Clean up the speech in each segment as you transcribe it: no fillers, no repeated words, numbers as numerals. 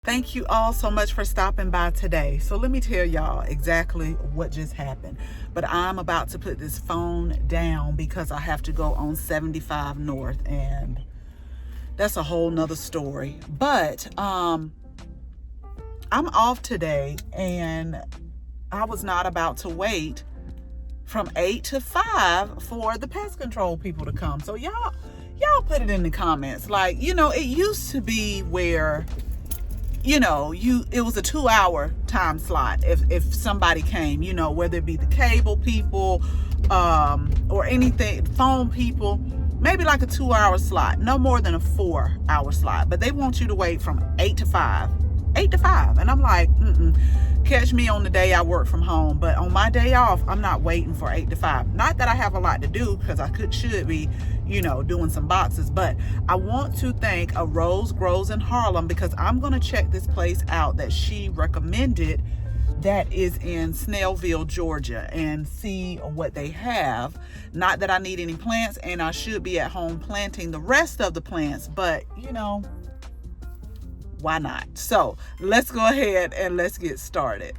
Thank you all so much for stopping by today. So let me tell y'all exactly what just happened. But I'm about to put this phone down because I have to go on 75 North, and that's a whole nother story. But I'm off today, and I was not about to wait from 8 to 5 for the pest control people to come. So y'all put it in the comments. Like, it used to be where it was a 2-hour time slot if somebody came, whether it be the cable people or anything, phone people, maybe like a 2-hour slot, no more than a 4-hour slot. But they want you to wait from 8 to 5. And I'm like, catch me on the day I work from home, but on my day off, I'm not waiting for 8 to 5. Not that I have a lot to do, because I should be doing some boxes. But I want to thank A Rose Grows in Harlem, because I'm going to check this place out that she recommended, that is in Snellville, Georgia, and see what they have. Not that I need any plants, and I should be at home planting the rest of the plants, but why not? So let's go ahead and let's get started.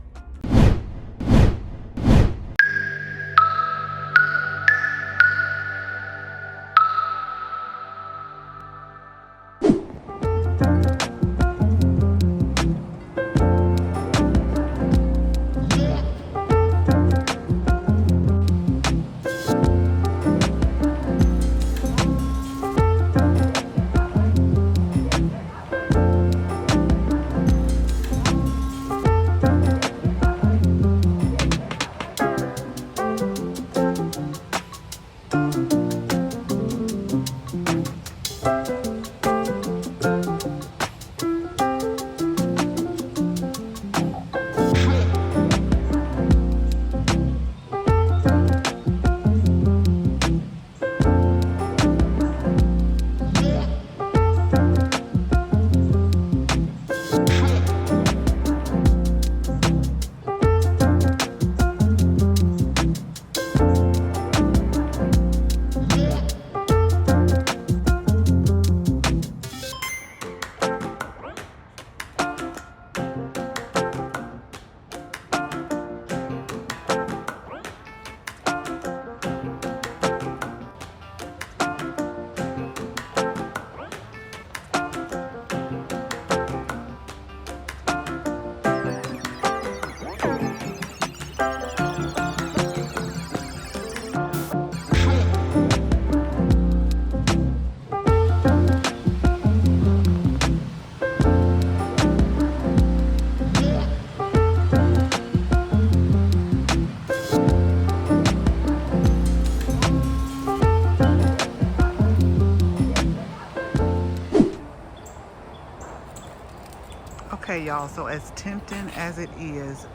Okay, y'all, so as tempting as it is,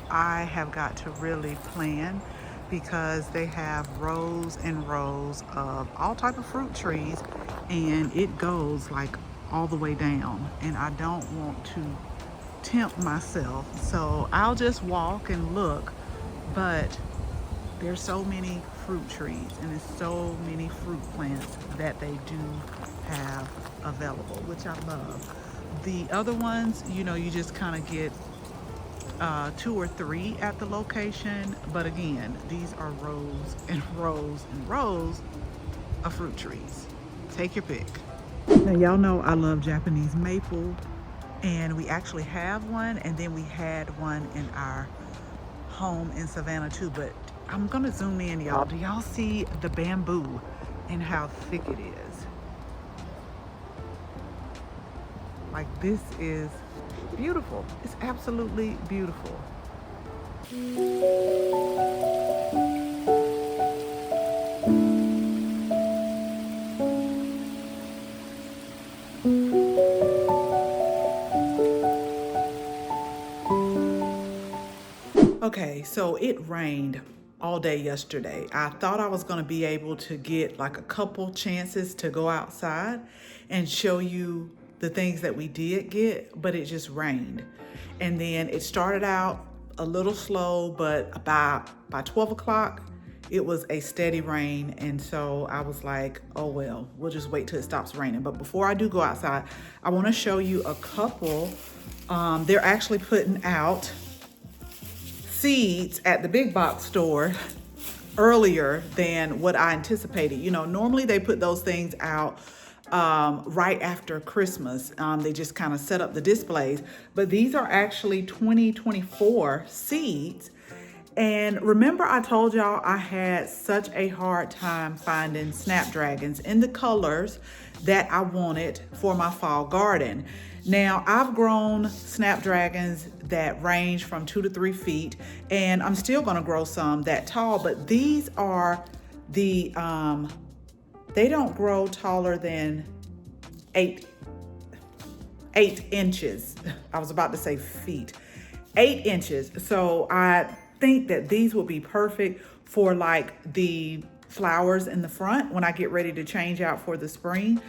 I have got to really plan, because they have rows and rows of all type of fruit trees, and it goes like all the way down, and I don't want to tempt myself, so I'll just walk and look. But there's so many fruit trees, and there's so many fruit plants that they do have available, which I love. The other ones, you just kind of get 2 or 3 at the location. But again, these are rows and rows and rows of fruit trees. Take your pick. Now, y'all know I love Japanese maple, and we actually have one, and then we had one in our home in Savannah too. But I'm gonna zoom in, y'all. Do y'all see the bamboo and how thick it is? Like, this is beautiful. It's absolutely beautiful. Okay, so it rained all day yesterday. I thought I was going to be able to get like a couple chances to go outside and show you the things that we did get, but it just rained. And then it started out a little slow, but by 12 o'clock, it was a steady rain. And so I was like, oh well, we'll just wait till it stops raining. But before I do go outside, I want to show you a couple. They're actually putting out seeds at the big box store earlier than what I anticipated. You know, normally they put those things out right after Christmas. They just kind of set up the displays, but these are actually 2024 seeds. And remember I told y'all I had such a hard time finding snapdragons in the colors that I wanted for my fall garden. Now, I've grown snapdragons that range from 2 to 3 feet, and I'm still gonna grow some that tall, but these are the, they don't grow taller than 8 inches. I was about to say feet, 8 inches. So I think that these will be perfect for like the flowers in the front when I get ready to change out for the spring.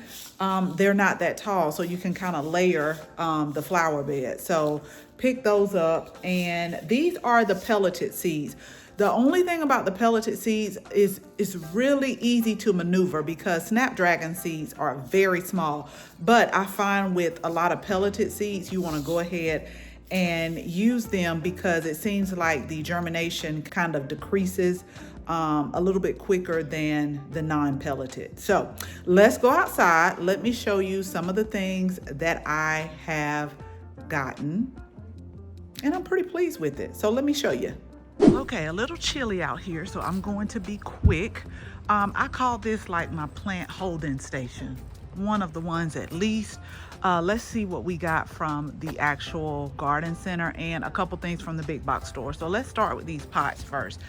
They're not that tall, so you can kind of layer the flower bed. So pick those up. And these are the pelleted seeds. The only thing about the pelleted seeds is it's really easy to maneuver because snapdragon seeds are very small. But I find with a lot of pelleted seeds, you want to go ahead and use them because it seems like the germination kind of decreases a little bit quicker than the non-pelleted. So let's go outside. Let me show you some of the things that I have gotten, and I'm pretty pleased with it. So let me show you. Okay, a little chilly out here, so I'm going to be quick. I call this like my plant holding station, one of the ones at least. Let's see what we got from the actual garden center and a couple things from the big box store. So let's start with these pots first.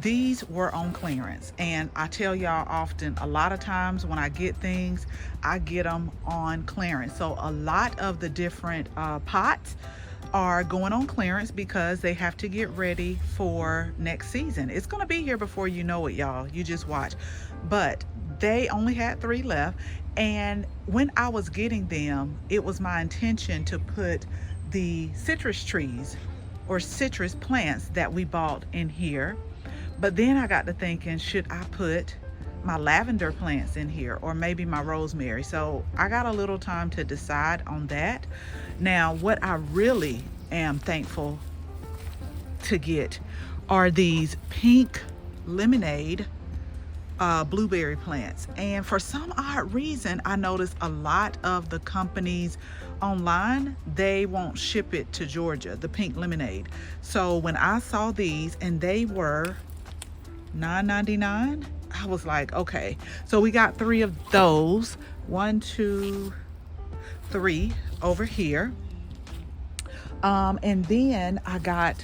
These were on clearance, and I tell y'all often, a lot of times when I get things, I get them on clearance. So a lot of the different pots are going on clearance because they have to get ready for next season. It's gonna be here before you know it, y'all. You just watch. But they only had 3 left, and when I was getting them, it was my intention to put the citrus trees or citrus plants that we bought in here. But then I got to thinking, should I put my lavender plants in here or maybe my rosemary? So I got a little time to decide on that. Now, what I really am thankful to get are these pink lemonade blueberry plants. And for some odd reason, I noticed a lot of the companies online, they won't ship it to Georgia, the pink lemonade. So when I saw these and they were $9.99, I was like, okay. So we got 3 of those. 1, 2, 3 over here. And then I got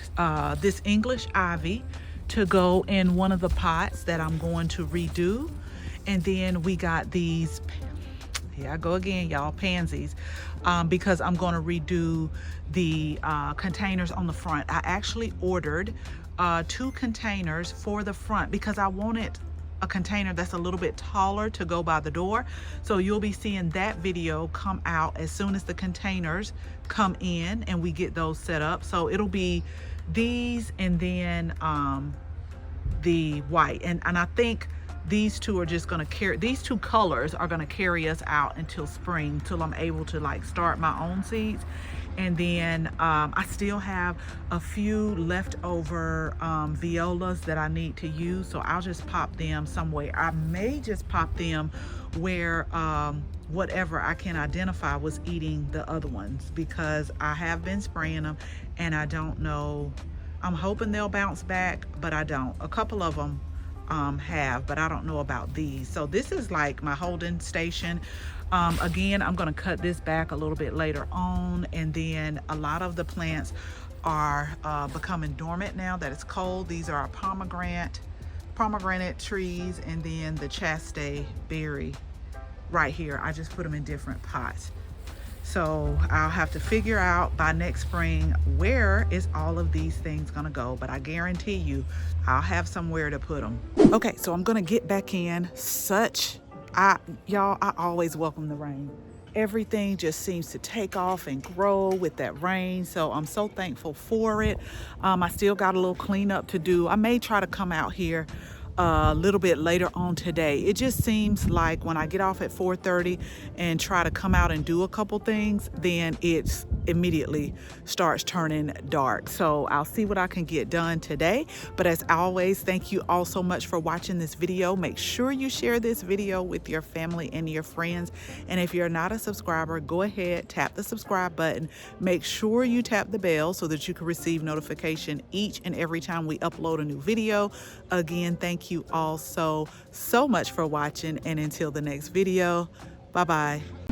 this English ivy to go in one of the pots that I'm going to redo. And then we got these, here I go again, y'all, pansies, because I'm going to redo the containers on the front. I actually ordered 2 containers for the front because I wanted a container that's a little bit taller to go by the door. So you'll be seeing that video come out as soon as the containers come in and we get those set up. So it'll be these and then the white, and I think these 2 are just gonna carry, these 2 colors are gonna carry us out until spring, till I'm able to like start my own seeds. And then I still have a few leftover violas that I need to use, so I'll just pop them somewhere. I may just pop them where whatever I can identify was eating the other ones, because I have been spraying them and I don't know. I'm hoping they'll bounce back, but I don't. A couple of them have, but I don't know about these. So this is like my holding station. Again, I'm going to cut this back a little bit later on, and then a lot of the plants are becoming dormant now that it's cold. These are our pomegranate trees, and then the chaste berry right here. I just put them in different pots. So I'll have to figure out by next spring where is all of these things gonna go, but I guarantee you I'll have somewhere to put them. Okay, so I'm gonna get back in. Y'all, I always welcome the rain. Everything just seems to take off and grow with that rain, so I'm so thankful for it. I still got a little cleanup to do. I may try to come out here a little bit later on today. It just seems like when I get off at 4:30 and try to come out and do a couple things, then it's immediately starts turning dark. So I'll see what I can get done today. But as always, thank you all so much for watching this video. Make sure you share this video with your family and your friends. And if you're not a subscriber, go ahead, tap the subscribe button. Make sure you tap the bell so that you can receive notification each and every time we upload a new video. Again, thank you all so much for watching, and until the next video, bye-bye.